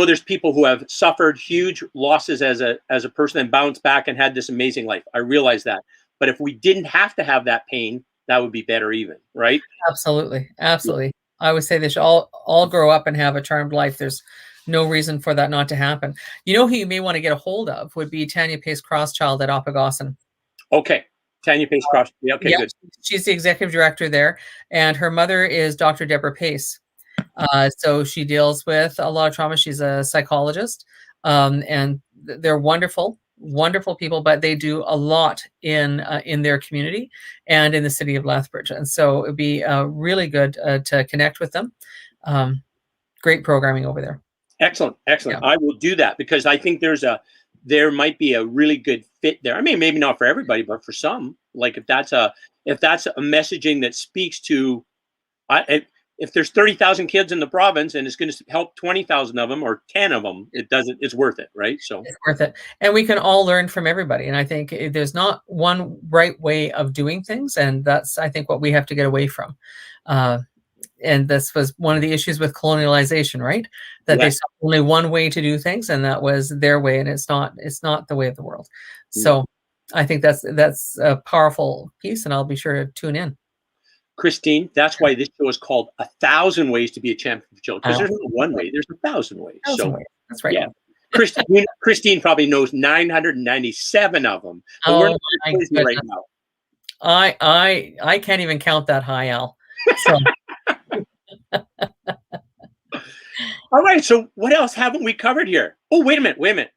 there's people who have suffered huge losses as a person and bounced back and had this amazing life. I realize that. But if we didn't have to have that pain, that would be better even, right? Absolutely. Absolutely. I would say they should all grow up and have a charmed life. There's no reason for that not to happen. You know who you may want to get a hold of would be Tanya Pace Crosschild at Opegausson. Okay. Tanya Pace Cross. Yeah, okay, good. She's the executive director there, and her mother is Dr. Deborah Pace. So she deals with a lot of trauma. She's a psychologist, and they're wonderful, wonderful people. But they do a lot in their community and in the city of Lethbridge, and so it'd be really good to connect with them. Great programming over there. Excellent. Yeah. I will do that because I think there might be a really good fit there. I mean, maybe not for everybody, but for some, like if that's a messaging that speaks to, if there's 30,000 kids in the province and it's going to help 20,000 of them or 10 of them, it's worth it. Right. So it's worth it. And we can all learn from everybody. And I think there's not one right way of doing things. And that's, I think, what we have to get away from. And this was one of the issues with colonialization, right? That they saw only one way to do things, and that was their way, and it's not the way of the world. So I think that's a powerful piece, and I'll be sure to tune in. Christine, that's why this show is called 1,000 Ways to Be a Champion for Children, because there's no one way, there's 1,000 ways. That's right. Yeah. Christine probably knows 997 of them. But we're not busy right now. I can't even count that high, Al. So. All right. So what else haven't we covered here? Oh, wait a minute.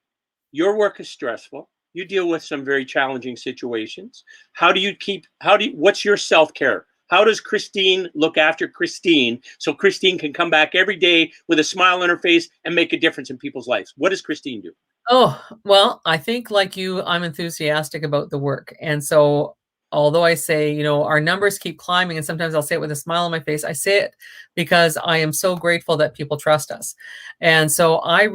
Your work is stressful. You deal with some very challenging situations. What's your self-care? How does Christine look after Christine so Christine can come back every day with a smile on her face and make a difference in people's lives? What does Christine do? Oh, well, I think like you, I'm enthusiastic about the work. And so although I say, our numbers keep climbing, and sometimes I'll say it with a smile on my face, I say it because I am so grateful that people trust us. And so I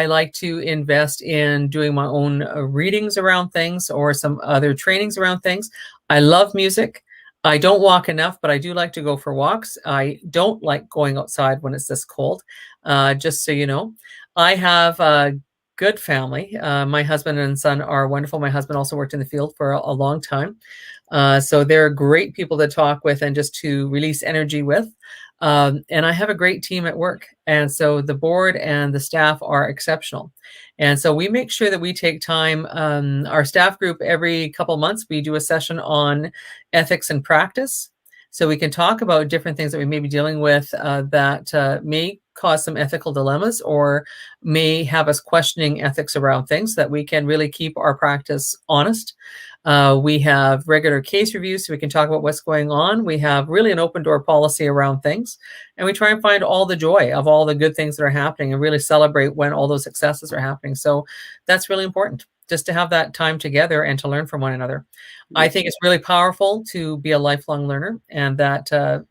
like to invest in doing my own readings around things or some other trainings around things. I love music. I don't walk enough, but I do like to go for walks. I don't like going outside when it's this cold, just so you know. I have a good family. My husband and son are wonderful. My husband also worked in the field for a long time. So they're great people to talk with and just to release energy with. And I have a great team at work. And so the board and the staff are exceptional. And so we make sure that we take time. Our staff group, every couple months, we do a session on ethics and practice. So we can talk about different things that we may be dealing with that may cause some ethical dilemmas or may have us questioning ethics around things, that we can really keep our practice honest. We have regular case reviews so we can talk about what's going on. We have really an open door policy around things, and we try and find all the joy of all the good things that are happening and really celebrate when all those successes are happening. So that's really important, just to have that time together and to learn from one another. I think it's really powerful to be a lifelong learner, and that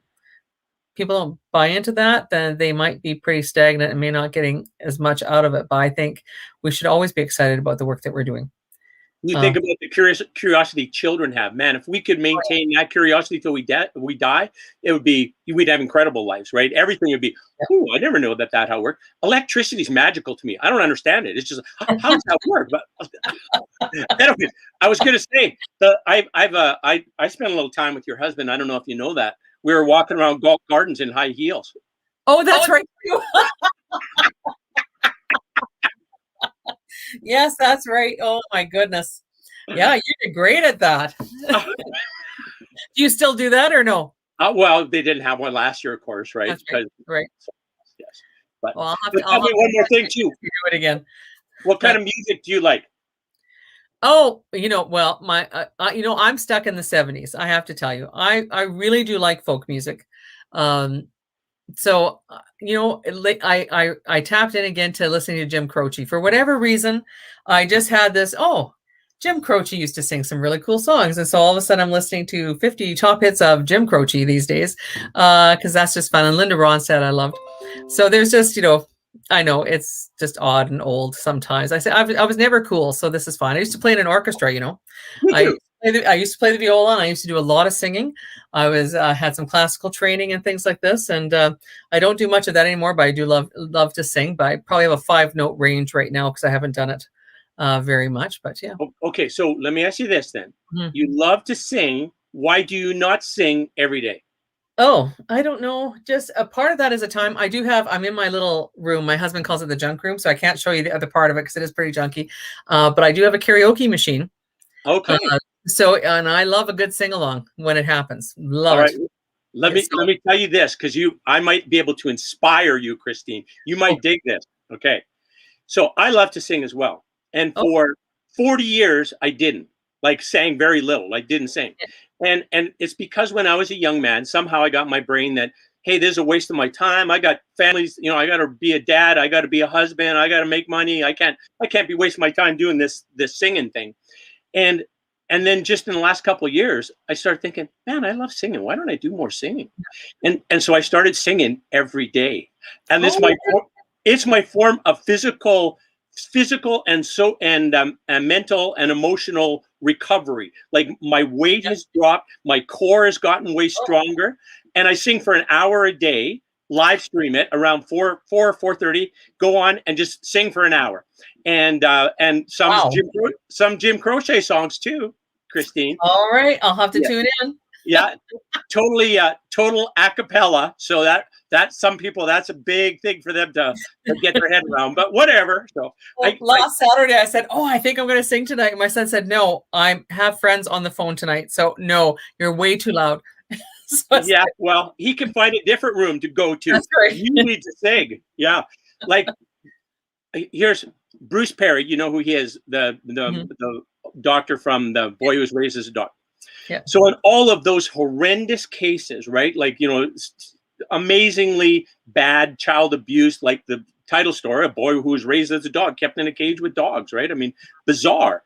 people don't buy into that, then they might be pretty stagnant and may not getting as much out of it. But I think we should always be excited about the work that we're doing. You think about the curiosity children have. Man, if we could maintain that curiosity till we die, we'd have incredible lives, right? Everything would be, I never know that how it worked. Electricity is magical to me. I don't understand it. It's just, how does that work? But anyways, I was going to say, I spent a little time with your husband. I don't know if you know that. We were walking around golf gardens in high heels. Oh, that's right. Yes, that's right. Oh my goodness. Yeah, you did great at that. Do you still do that or no? Well, they didn't have one last year, of course, right? That's right. Yes. But, well, tell me one more thing too. Do it again. What kind of music do you like? Oh, well, I'm stuck in the 70s. I have to tell you, I really do like folk music. Um, so I tapped in again to listening to Jim Croce for whatever reason. I just had this. Oh, Jim Croce used to sing some really cool songs, and so all of a sudden I'm listening to 50 top hits of Jim Croce these days, because that's just fun. And Linda Ronstadt I loved. So there's just I know it's just odd and old sometimes. I was never cool, so this is fine. I used to play in an orchestra. Me I too. I used to play the viola, and I used to do a lot of singing. I was had some classical training and things like this, and I don't do much of that anymore. But I do love to sing. But I probably have a 5-note range right now because I haven't done it very much. But yeah. Okay, so let me ask you this then. Mhm. You love to sing. Why do you not sing every day? Oh, I don't know. Just a part of that is a time I do have. I'm in my little room. My husband calls it the junk room, so I can't show you the other part of it because it is pretty junky. But I do have a karaoke machine. Okay. And I love a good sing along when it happens. Love All right. it. Let me tell you this, because I might be able to inspire you, Christine. You might dig this. Okay. So I love to sing as well. And Oh, for 40 years I didn't. Like sang very little, like didn't sing. And it's because when I was a young man, somehow I got my brain that, hey, this is a waste of my time. I got families, I got to be a dad, I got to be a husband, I got to make money. I can't be wasting my time doing this singing thing. And then just in the last couple of years, I started thinking, man, I love singing. Why don't I do more singing? And so I started singing every day. And it's my form of physical and mental and emotional recovery. Like my weight has dropped, my core has gotten way stronger, and I sing for an hour a day. Live stream it around 4:30. Go on and just sing for an hour, and some wow. Jim Croce songs too, Christine. All right, I'll have to tune in. Yeah, totally, total a cappella. So that some people, that's a big thing for them to get their head around. But whatever. So last Saturday, I said, "Oh, I think I'm going to sing tonight." And my son said, "No, I have friends on the phone tonight, so no, you're way too loud." So yeah, well, he can find a different room to go to. That's right. You need to sing. Yeah, like here's Bruce Perry. You know who he is? The doctor from The Boy Who Was Raised as a Dog. Yeah. So in all of those horrendous cases, right? Like, amazingly bad child abuse, like the title story, a boy who was raised as a dog, kept in a cage with dogs, right? I mean, bizarre.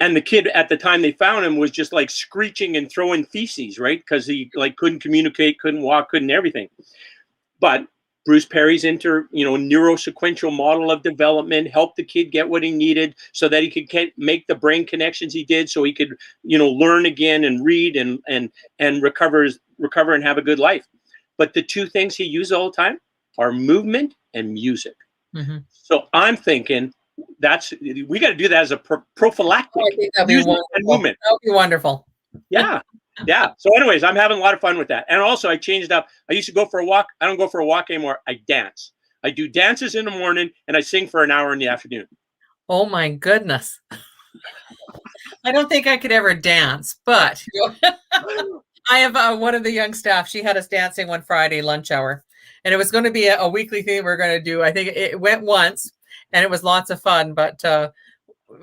And the kid at the time they found him was just like screeching and throwing feces, right? Because he like couldn't communicate, couldn't walk, couldn't everything. But Bruce Perry's neurosequential model of development helped the kid get what he needed so that he could make the brain connections he did, so he could, learn again and read and recover and have a good life. But the two things he used all the time are movement and music. Mm-hmm. So I'm thinking we got to do that as a prophylactic. I think that'd be wonderful. And movement. That would be wonderful. Yeah. Yeah. So anyways, I'm having a lot of fun with that. And also I changed up. I used to go for a walk. I don't go for a walk anymore. I dance. I do dances in the morning and I sing for an hour in the afternoon. Oh my goodness. I don't think I could ever dance, but I have one of the young staff. She had us dancing one Friday lunch hour, and it was going to be a weekly thing we're going to do. I think it went once and it was lots of fun, but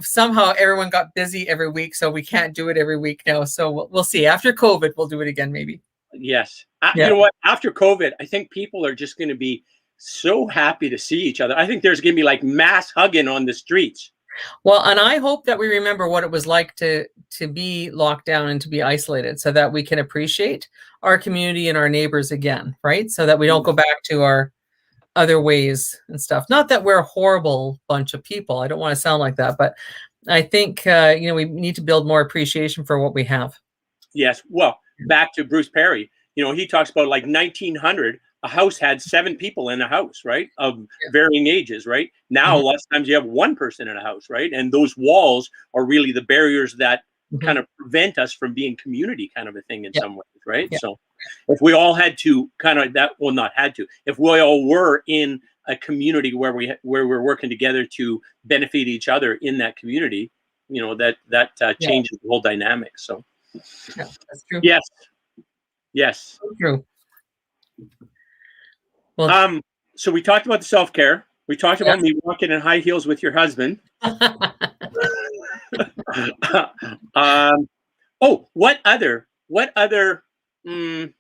somehow everyone got busy every week, so we can't do it every week now. So we'll see. After COVID, we'll do it again, maybe. Yes. You know what? After COVID, I think people are just going to be so happy to see each other. I think there's going to be like mass hugging on the streets. Well, and I hope that we remember what it was like to be locked down and to be isolated, so that we can appreciate our community and our neighbors again, right? So that we don't go back to our other ways and stuff. Not that we're a horrible bunch of people. I don't want to sound like that, but I think we need to build more appreciation for what we have. Yes. Well, back to Bruce Perry. He talks about like 1900. A house had 7 people in a house, right? Of varying ages, right? Now, a lot of times you have 1 person in a house, right? And those walls are really the barriers that kind of prevent us from being community kind of a thing in some ways, right? So if we all had to if we all were in a community where we're working together to benefit each other in that community, that changes the whole dynamic. So that's true. Yes. So true. Well, so we talked about the self-care. We talked about me walking in high heels with your husband. What other, what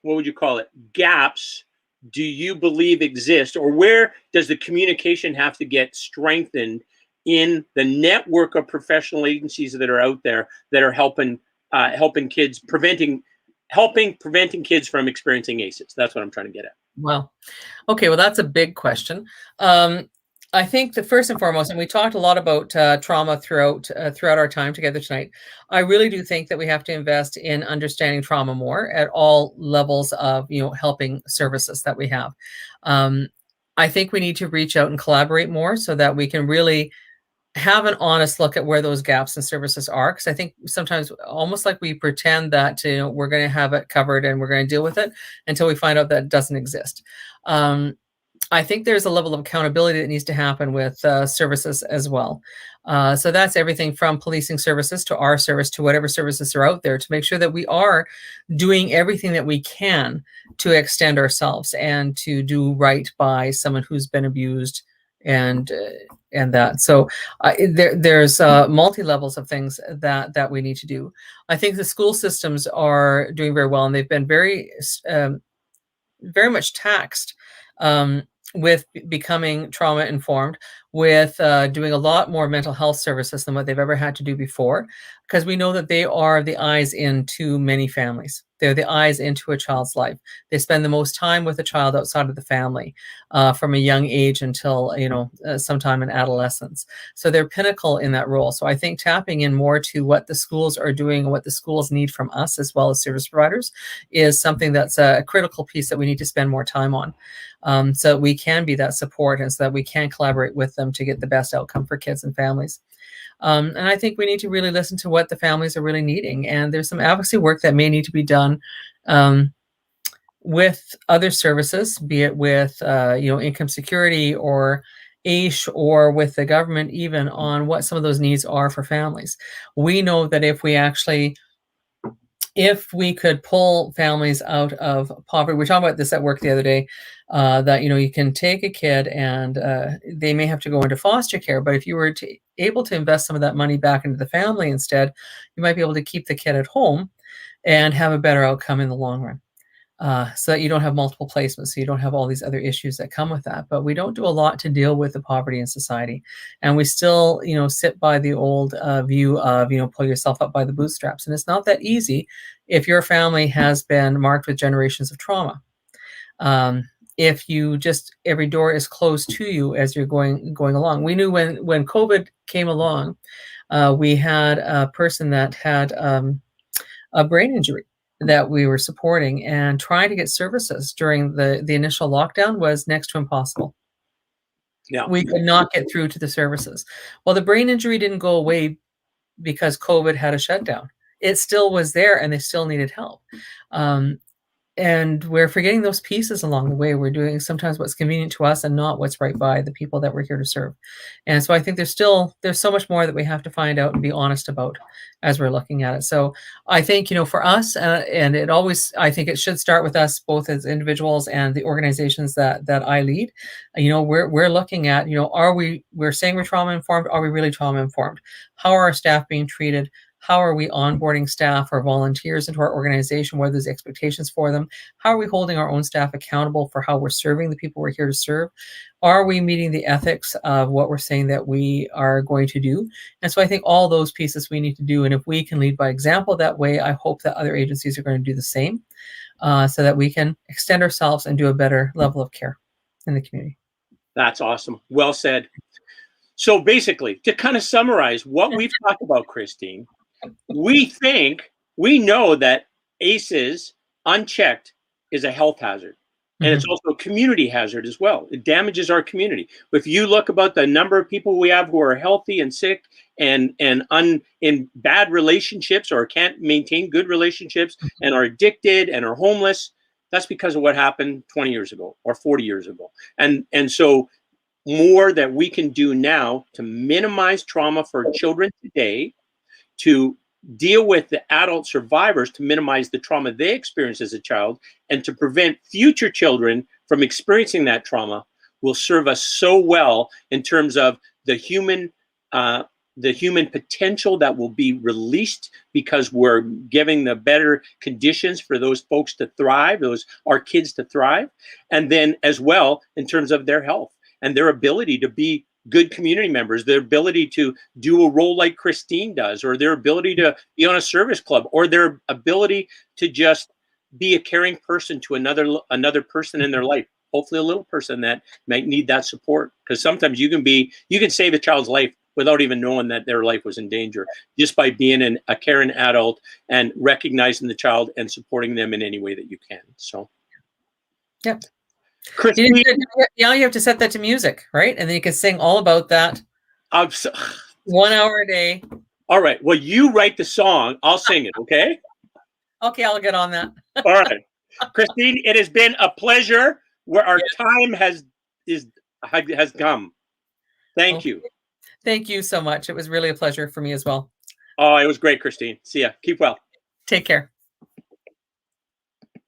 would you call it, gaps do you believe exist, or where does the communication have to get strengthened in the network of professional agencies that are out there that are helping kids, preventing kids from experiencing ACEs? That's what I'm trying to get at. Well, okay, well, that's a big question. I think the first and foremost, and we talked a lot about trauma throughout our time together tonight. I really do think that we have to invest in understanding trauma more at all levels of helping services that we have. I think we need to reach out and collaborate more so that we can really have an honest look at where those gaps in services are, because I think sometimes almost like we pretend that we're going to have it covered and we're going to deal with it until we find out that it doesn't exist. I think there's a level of accountability that needs to happen with services as well. So that's everything from policing services to our service to whatever services are out there, to make sure that we are doing everything that we can to extend ourselves and to do right by someone who's been abused and that. So there's multi levels of things that we need to do. I think the school systems are doing very well, and they've been very much taxed with becoming trauma informed, with doing a lot more mental health services than what they've ever had to do before, because we know that they are the eyes into many families. They're the eyes into a child's life. They spend the most time with a child outside of the family from a young age until sometime in adolescence. So they're pinnacle in that role. So I think tapping in more to what the schools are doing and what the schools need from us as well as service providers is something that's a critical piece that we need to spend more time on. So we can be that support and so that we can collaborate with them to get the best outcome for kids and families. And I think we need to really listen to what the families are really needing. And there's some advocacy work that may need to be done with other services, be it with income security or AISH or with the government, even on what some of those needs are for families. We know that if we could pull families out of poverty, we were talking about this at work the other day, that you can take a kid and they may have to go into foster care, but if you were able to invest some of that money back into the family instead, you might be able to keep the kid at home and have a better outcome in the long run. So that you don't have multiple placements, so you don't have all these other issues that come with that. But we don't do a lot to deal with the poverty in society, and we still, sit by the old view of, pull yourself up by the bootstraps, and it's not that easy if your family has been marked with generations of trauma. If you just every door is closed to you as you're going along. We knew when COVID came along, we had a person that had a brain injury that we were supporting, and trying to get services during the initial lockdown was next to impossible. Yeah. We could not get through to the services. Well, the brain injury didn't go away because COVID had a shutdown. It still was there and they still needed help. And we're forgetting those pieces along the way. We're doing sometimes what's convenient to us and not what's right by the people that we're here to serve. And so I think there's so much more that we have to find out and be honest about as we're looking at it. So I think, for us, and I think it should start with us both as individuals and the organizations that I lead. We're looking at, we're saying we're trauma informed. Are we really trauma informed? How are our staff being treated? How are we onboarding staff or volunteers into our organization? What are those expectations for them? How are we holding our own staff accountable for how we're serving the people we're here to serve? Are we meeting the ethics of what we're saying that we are going to do? And so I think all those pieces we need to do. And if we can lead by example that way, I hope that other agencies are going to do the same, so that we can extend ourselves and do a better level of care in the community. That's awesome. Well said. So basically, to kind of summarize what we've talked about, Christine, we know that ACEs unchecked is a health hazard, and it's also a community hazard as well. It damages our community. If you look about the number of people we have who are healthy and sick and in bad relationships or can't maintain good relationships and are addicted and are homeless, that's because of what happened 20 years ago or 40 years ago. And so more that we can do now to minimize trauma for children today, to deal with the adult survivors, to minimize the trauma they experienced as a child, and to prevent future children from experiencing that trauma, will serve us so well in terms of the human the human potential that will be released because we're giving the better conditions for those folks to thrive, our kids to thrive, and then as well in terms of their health and their ability to be good community members, their ability to do a role like Christine does, or their ability to be on a service club, or their ability to just be a caring person to another person in their life. Hopefully a little person that might need that support, because sometimes you can save a child's life without even knowing that their life was in danger, just by being a caring adult and recognizing the child and supporting them in any way that you can. So, yep. Christine, now you have to set that to music, right? And then you can sing all about that. 1 hour a day. All right. Well, you write the song. I'll sing it. Okay. Okay, I'll get on that. All right, Christine. It has been a pleasure. Where our time has come. Thank you. Thank you so much. It was really a pleasure for me as well. Oh, it was great, Christine. See ya. Keep well. Take care.